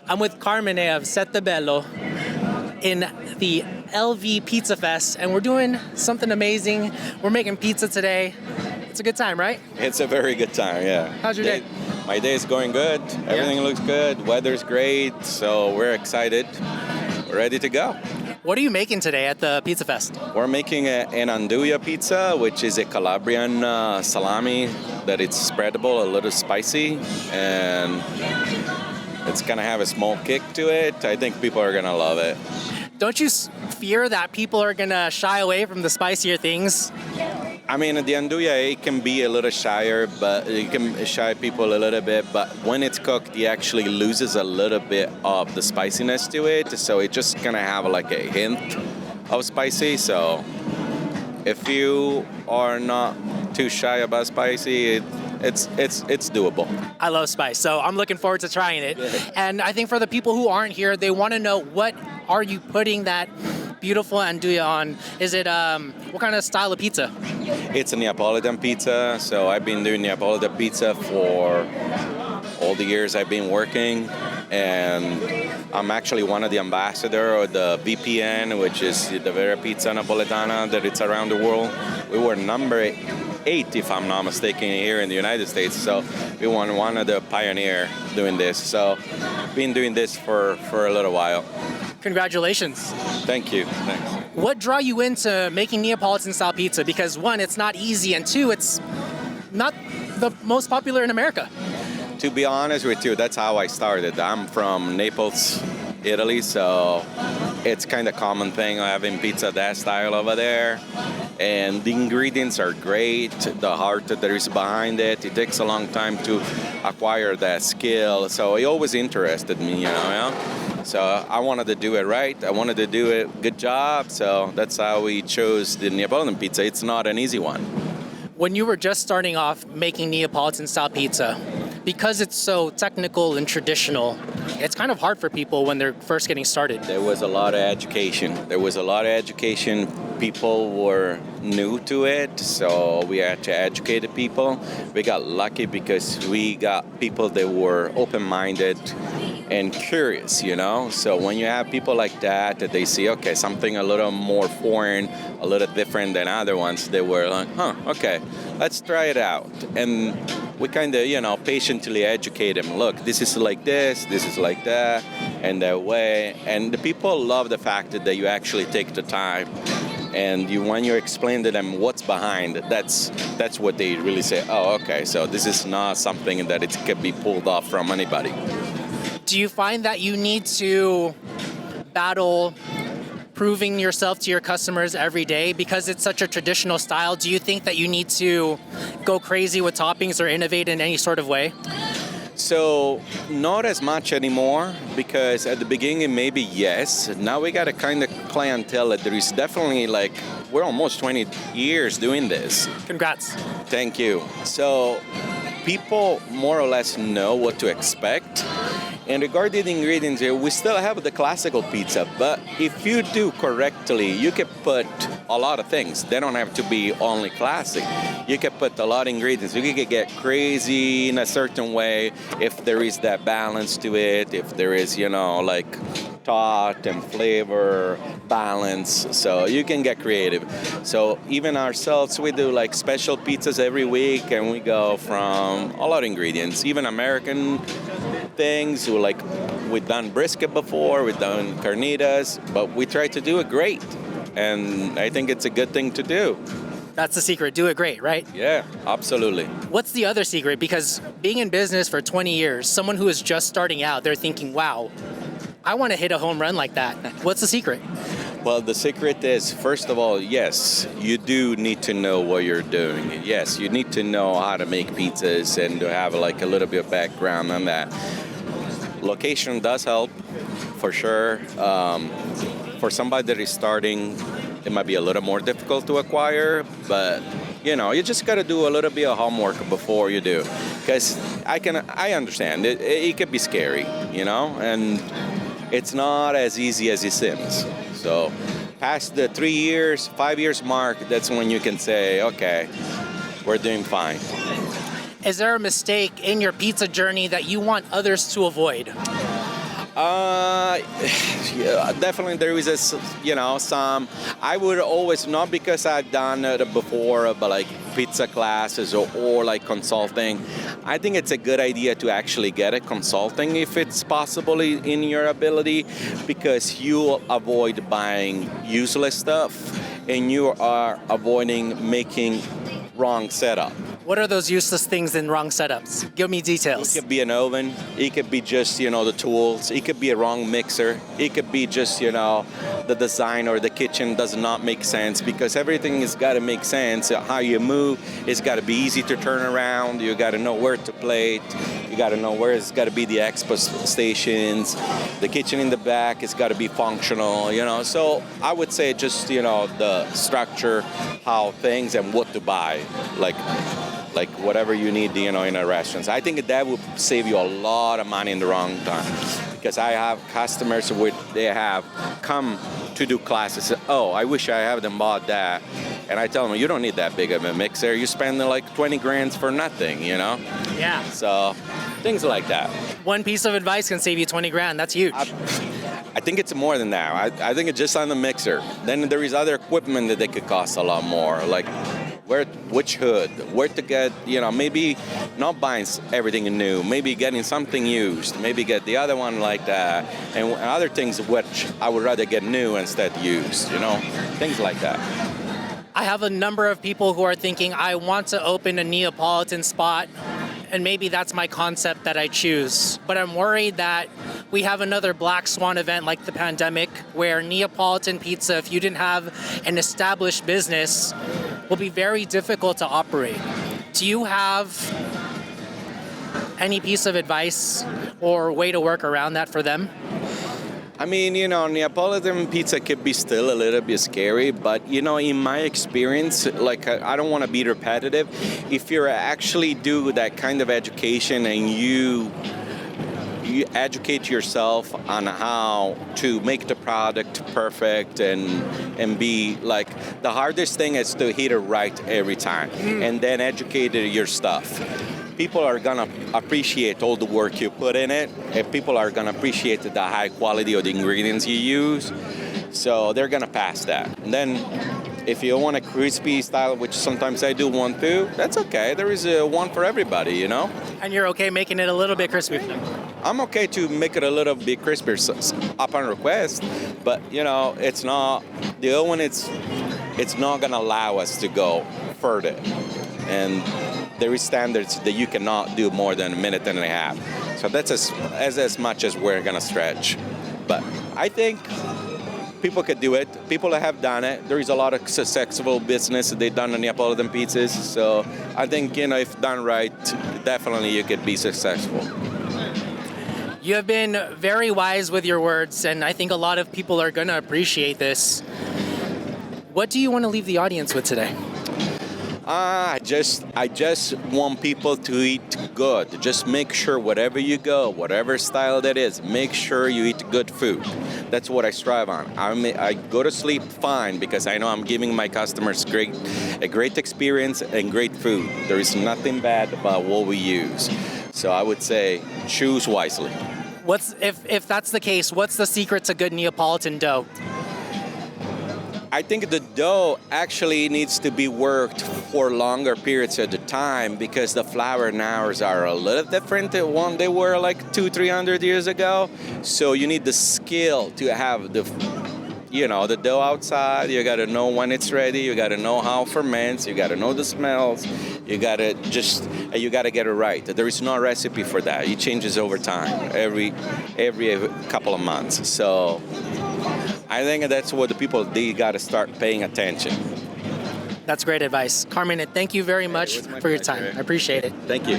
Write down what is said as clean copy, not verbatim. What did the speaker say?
I'm with Carmine of Settebello in the LV Pizza Fest, and we're doing something amazing. We're making pizza today. It's a good time, right? It's a very good time, yeah. How's your day? My day is going good. Everything looks good. Weather's great, so we're excited. We're ready to go. What are you making today at the Pizza Fest? We're making an andouille pizza, which is a Calabrian salami that it's spreadable, a little spicy, and it's gonna have a small kick to it. I think people are gonna love it. Don't you fear that people are gonna shy away from the spicier things? I mean, the andouille, it can be a little shyer, but it can shy people a little bit. But when it's cooked, it actually loses a little bit of the spiciness to it. So it's just gonna have like a hint of spicy. So if you are not too shy about spicy, it's doable. I love spice, so I'm looking forward to trying it. And I think for the people who aren't here, they want to know, what are you putting that beautiful andouille on? Is it what kind of style of pizza? It's a Neapolitan pizza. So I've been doing Neapolitan pizza for all the years I've been working, and I'm actually one of the ambassadors of the AVPN, which is the Vera Pizza Napoletana, that it's around the world. We were number 8, if I'm not mistaken, here in the United States. So we were one of the pioneers doing this. So been doing this for a little while. Congratulations. Thank you. Thanks. What draw you into making Neapolitan-style pizza? Because one, it's not easy, and two, it's not the most popular in America. To be honest with you, that's how I started. I'm from Naples, Italy, so it's kind of common thing having pizza that style over there. And the ingredients are great, the heart that there is behind it. It takes a long time to acquire that skill, so it always interested me, you know? So I wanted to do it right. I wanted to do it good job, so that's how we chose the Neapolitan pizza. It's not an easy one. When you were just starting off making Neapolitan-style pizza, because it's so technical and traditional, it's kind of hard for people when they're first getting started. There was a lot of education. People were new to it, so we had to educate the people. We got lucky because we got people that were open-minded and curious, you know? So when you have people like that they see, okay, something a little more foreign, a little different than other ones, they were like, okay, let's try it out. And we kind of, patiently educate them. Look, this is like this is like that, and that way. And the people love the fact that you actually take the time, and when you explain to them what's behind it, that's what they really say, oh, okay, so this is not something that it can be pulled off from anybody. Do you find that you need to battle proving yourself to your customers every day because it's such a traditional style? Do you think that you need to go crazy with toppings or innovate in any sort of way? So not as much anymore, because at the beginning maybe yes. Now we got a kind of clientele that there is definitely we're almost 20 years doing this. Congrats. Thank you. So people more or less know what to expect. And regarding the ingredients here, we still have the classical pizza, but if you do correctly, you can put a lot of things. They don't have to be only classic. You can put a lot of ingredients. You can get crazy in a certain way if there is that balance to it, if there is, thought and flavor balance. So you can get creative. So even ourselves, we do special pizzas every week, and we go from a lot of ingredients, even American things. We've done brisket before, we've done carnitas, but we try to do it great. And I think it's a good thing to do. That's the secret. Do it great, right? Yeah, absolutely. What's the other secret? Because being in business for 20 years, someone who is just starting out, they're thinking, wow, I want to hit a home run like that. What's the secret? Well, the secret is, first of all, yes, you do need to know what you're doing. Yes, you need to know how to make pizzas and to have a little bit of background on that. Location does help, for sure. For somebody that is starting, it might be a little more difficult to acquire, but you just got to do a little bit of homework before you do, because I understand it could be scary, and it's not as easy as it seems. So past the 3 years, 5 years mark, that's when you can say, okay, we're doing fine. Is there a mistake in your pizza journey that you want others to avoid? Yeah, definitely there is some. I would always, not because I've done it before, but like pizza classes or like consulting. I think it's a good idea to actually get a consulting if it's possible in your ability, because you avoid buying useless stuff and you are avoiding making wrong setup. What are those useless things in wrong setups? Give me details. It could be an oven. It could be just, the tools. It could be a wrong mixer. It could be just, the design or the kitchen does not make sense, because everything has got to make sense. How you move, it's got to be easy to turn around. You got to know where to plate. You got to know where it's got to be the expo stations. The kitchen in the back, it's got to be functional, So I would say just, the structure, how things and what to buy. Like whatever you need, in a restaurant. I think that would save you a lot of money in the wrong time. Because I have customers they have come to do classes. Oh, I wish I had them bought that. And I tell them, you don't need that big of a mixer. You spend like 20 grand for nothing, Yeah. So things like that. One piece of advice can save you 20 grand. That's huge. I think it's more than that. I think it's just on the mixer. Then there is other equipment that they could cost a lot more. Like which hood, where to get, maybe not buying everything new, maybe getting something used, maybe get the other one like that, and other things which I would rather get new instead used, things like that. I have a number of people who are thinking, I want to open a Neapolitan spot, and maybe that's my concept that I choose. But I'm worried that we have another black swan event like the pandemic, where Neapolitan pizza, if you didn't have an established business, will be very difficult to operate. Do you have any piece of advice or way to work around that for them? I mean, Neapolitan pizza could be still a little bit scary, but, in my experience, I don't want to be repetitive. If you actually do that kind of education and you educate yourself on how to make the product perfect and be the hardest thing is to hit it right every time, and then educate your stuff. People are gonna appreciate all the work you put in it, and people are gonna appreciate the high quality of the ingredients you use, so they're gonna pass that. And then if you want a crispy style, which sometimes I do want to, that's okay. There is one for everybody, And you're okay making it a little bit crispy? I'm okay to make it a little bit crispier upon request, but it's not, the oven, it's not gonna allow us to go further. And there is standards that you cannot do more than a minute and a half. So that's as much as we're gonna stretch. But I think people could do it. People that have done it. There is a lot of successful business they've done on Neapolitan pizzas. So I think, if done right, definitely you could be successful. You have been very wise with your words, and I think a lot of people are gonna appreciate this. What do you want to leave the audience with today? I just want people to eat good. Just make sure wherever you go, whatever style that is, make sure you eat good food. That's what I strive on. I go to sleep fine because I know I'm giving my customers a great experience and great food. There is nothing bad about what we use. So I would say choose wisely. If that's the case, what's the secret to good Neapolitan dough? I think the dough actually needs to be worked for longer periods of the time, because the flour now are a little different than one they were like 200-300 years ago. So you need the skill to have the dough outside. You got to know when it's ready. You got to know how it ferments. You got to know the smells. You got to get it right. There is no recipe for that. It changes over time, every couple of months. So I think that's what the people, they got to start paying attention. That's great advice. Carmine, thank you very much for your time. I appreciate it. Thank you.